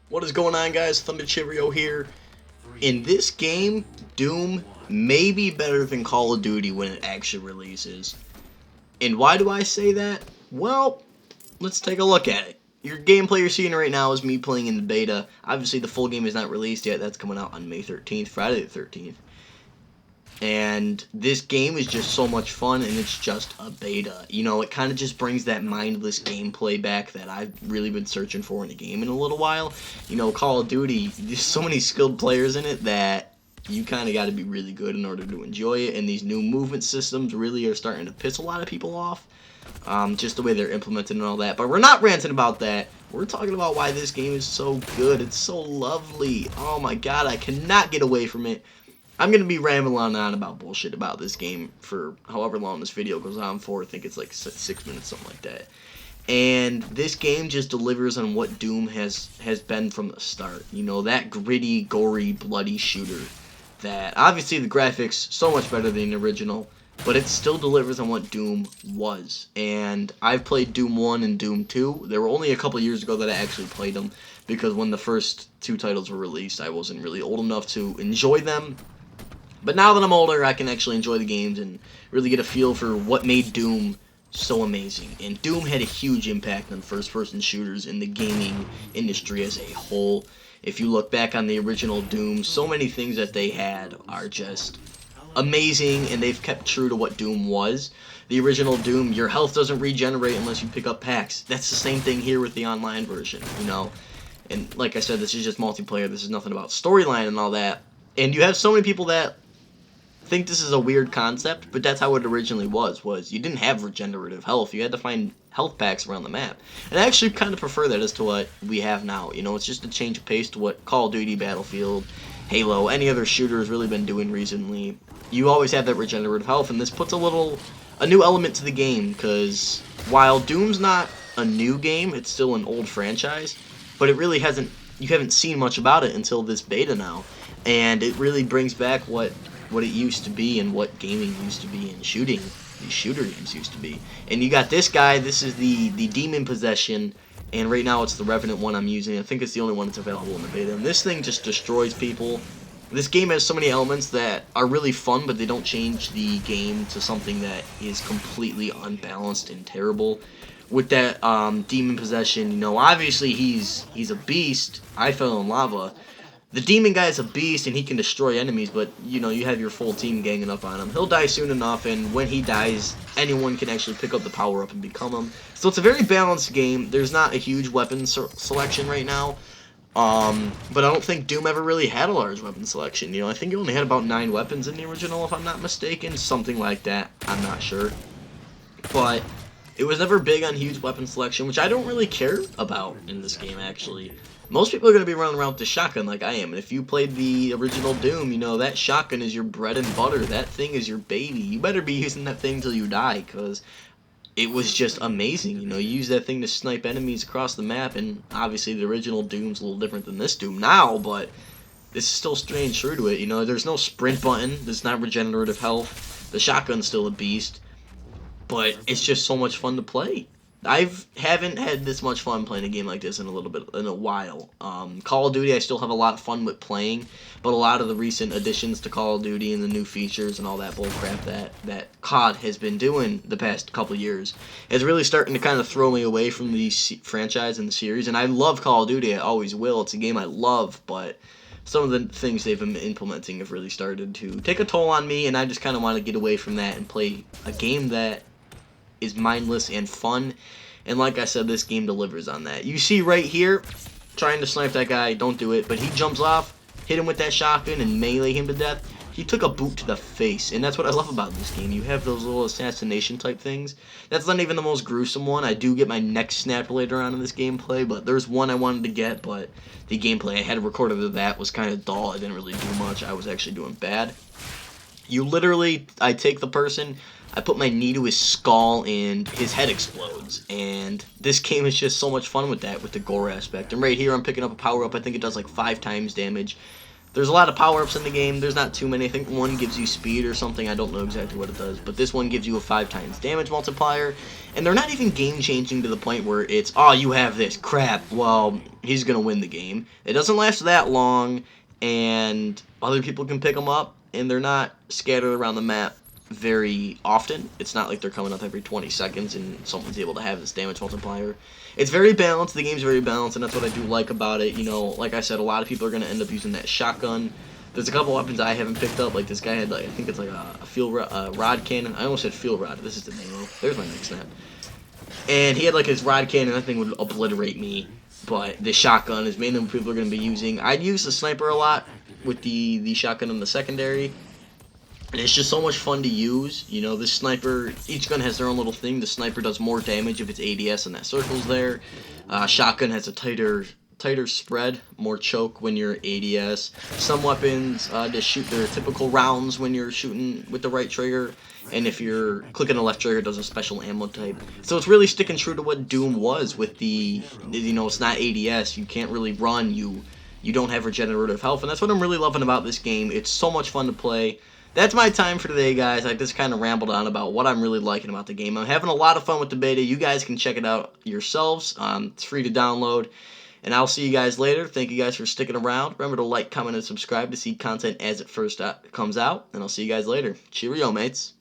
What is going on, guys? Cheerio here. In this game, Doom may be better than Call of Duty when it actually releases. And why do I say that? Well, let's take a look at it. Your gameplay you're seeing right now is me playing in the beta. Obviously, the full game is not released yet. That's coming out on May 13th, Friday the 13th. And this game is just so much fun, and it's just a beta. You know, it kind of just brings that mindless gameplay back that I've really been searching for in a game in a little while. You know, Call of Duty, there's so many skilled players in it that you kind of got to be really good in order to enjoy it, and these new movement systems really are starting to piss a lot of people off. Just the way they're implemented and all that. But we're not ranting about that. We're talking about why this game is so good. It's so lovely. Oh my god, I cannot get away from it. I'm going to be rambling on about bullshit about this game for however long this video goes on for. I think it's like 6 minutes, something like that. And this game just delivers on what Doom has been from the start. You know, that gritty, gory, bloody shooter. That, obviously the graphics so much better than the original, but it still delivers on what Doom was. And I've played Doom 1 and Doom 2. There were only a couple years ago that I actually played them, because when the first two titles were released, I wasn't really old enough to enjoy them. But now that I'm older, I can actually enjoy the games and really get a feel for what made Doom so amazing. And Doom had a huge impact on first-person shooters in the gaming industry as a whole. If you look back on the original Doom, so many things that they had are just amazing, and they've kept true to what Doom was. The original Doom, your health doesn't regenerate unless you pick up packs. That's the same thing here with the online version, you know. And like I said, this is just multiplayer. This is nothing about storyline and all that. And you have so many people that think this is a weird concept, but that's how it originally was you didn't have regenerative health. You had to find health packs around the map. And I actually kind of prefer that as to what we have now. You know, it's just a change of pace to what Call of Duty, Battlefield, Halo, any other shooter has really been doing recently. You always have that regenerative health, and this puts a new element to the game, because while Doom's not a new game, it's still an old franchise, but it really you haven't seen much about it until this beta now. And it really brings back what it used to be and what gaming used to be and these shooter games used to be. And you got this guy, this is the Demon Possession, and right now it's the Revenant one I'm using. I think it's the only one that's available in the beta, and this thing just destroys people. This game has so many elements that are really fun, but they don't change the game to something that is completely unbalanced and terrible. With that Demon Possession, you know, obviously he's a beast. I fell in lava. The demon guy is a beast, and he can destroy enemies, but, you know, you have your full team ganging up on him. He'll die soon enough, and when he dies, anyone can actually pick up the power-up and become him. So it's a very balanced game. There's not a huge weapon selection right now, but I don't think Doom ever really had a large weapon selection. You know, I think it only had about 9 weapons in the original, if I'm not mistaken. Something like that. I'm not sure. But it was never big on huge weapon selection, which I don't really care about in this game, actually. Most people are going to be running around with the shotgun like I am, and if you played the original Doom, you know, that shotgun is your bread and butter. That thing is your baby. You better be using that thing till you die, because it was just amazing. You know, you use that thing to snipe enemies across the map, and obviously the original Doom's a little different than this Doom now, but this is still staying true to it. You know, there's no sprint button. There's not regenerative health. The shotgun's still a beast, but it's just so much fun to play. Haven't had this much fun playing a game like this in a while. Call of Duty I still have a lot of fun with playing, but a lot of the recent additions to Call of Duty and the new features and all that bullcrap that CoD has been doing the past couple years is really starting to kind of throw me away from the franchise and the series. And I love Call of Duty, I always will. It's a game I love, but some of the things they've been implementing have really started to take a toll on me, and I just kind of want to get away from that and play a game that is mindless and fun. And like I said, this game delivers on that. You see right here, trying to snipe that guy, don't do it, but he jumps off, hit him with that shotgun, and melee him to death. He took a boot to the face, and that's what I love about this game. You have those little assassination type things. That's not even the most gruesome one. I do get my neck snapped later on in this gameplay, but there's one I wanted to get, but the gameplay I had recorded of that was kind of dull. I didn't really do much. I was actually doing bad. You literally, I take the person, I put my knee to his skull, and his head explodes. And this game is just so much fun with that, with the gore aspect. And right here, I'm picking up a power-up. I think it does like 5 times damage. There's a lot of power-ups in the game. There's not too many. I think one gives you speed or something. I don't know exactly what it does. But this one gives you a 5 times damage multiplier. And they're not even game-changing to the point where it's, oh, you have this. Crap. Well, he's going to win the game. It doesn't last that long. And other people can pick them up. And they're not scattered around the map very often. It's not like they're coming up every 20 seconds and someone's able to have this damage multiplier. It's very balanced. The game's very balanced, and that's what I do like about it. You know, like I said, a lot of people are going to end up using that shotgun. There's a couple weapons I haven't picked up. Like this guy had, like, I think it's like a field rod cannon. I almost said field rod. This is the name. There's my next snap. And he had like his rod cannon. That thing would obliterate me. But the shotgun is mainly what people are going to be using. I'd use the sniper a lot with the shotgun in the secondary. And it's just so much fun to use. You know, this sniper, each gun has their own little thing. The sniper does more damage if it's ADS and that circle's there. Shotgun has a tighter spread, more choke when you're ADS. Some weapons just shoot their typical rounds when you're shooting with the right trigger. And if you're clicking the left trigger, it does a special ammo type. So it's really sticking true to what Doom was with the, you know, it's not ADS. You can't really run. You don't have regenerative health. And that's what I'm really loving about this game. It's so much fun to play. That's my time for today, guys. I just kind of rambled on about what I'm really liking about the game. I'm having a lot of fun with the beta. You guys can check it out yourselves. It's free to download. And I'll see you guys later. Thank you guys for sticking around. Remember to like, comment, and subscribe to see content as it first comes out. And I'll see you guys later. Cheerio, mates.